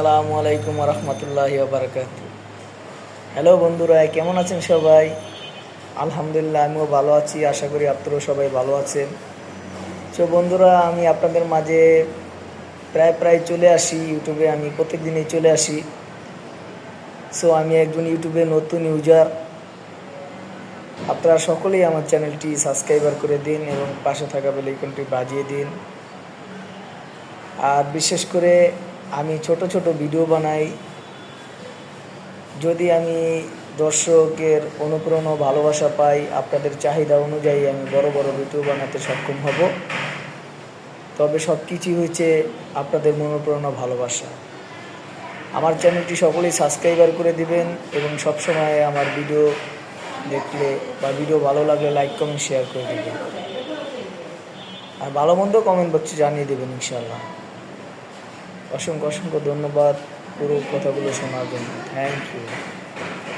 আসসালামু আলাইকুম রহমতুল্লাহি বারাকাতু। হ্যালো বন্ধুরা, কেমন আছেন সবাই? আলহামদুলিল্লাহ, আমিও ভালো আছি। আশা করি আপনারাও সবাই ভালো আছেন। তো বন্ধুরা, আমি আপনাদের মাঝে প্রায় চলে আসি ইউটিউবে। আমি প্রত্যেক দিনই চলে আসি। আমি একজন ইউটিউবে নতুন ইউজার। আপনারা সকলেই আমার চ্যানেলটি সাবস্ক্রাইবার করে দিন এবং পাশে থাকা বেল আইকনটি বাজিয়ে দিন। আর বিশেষ করে আমি ছোট ভিডিও বানাই। যদি আমি দর্শকের অনুপ্রেরণা ভালোবাসা পাই, আপনাদের চাহিদা অনুযায়ী আমি বড় ভিডিও বানাতে সক্ষম হব। তবে সব কিছুই হচ্ছে আপনাদের অনুপ্রেরণা ভালোবাসা। আমার চ্যানেলটি সকলেই সাবস্ক্রাইবার করে দিবেন এবং সবসময় আমার ভিডিও দেখলে বা ভিডিও ভালো লাগলে লাইক কমেন্ট শেয়ার করে দেবেন। আর ভালো মন্দ কমেন্ট বক্সে জানিয়ে দেবেন ইনশাআল্লাহ। অসংখ্য ধন্যবাদ পুরো কথাগুলো শোনার জন্য। Thank you.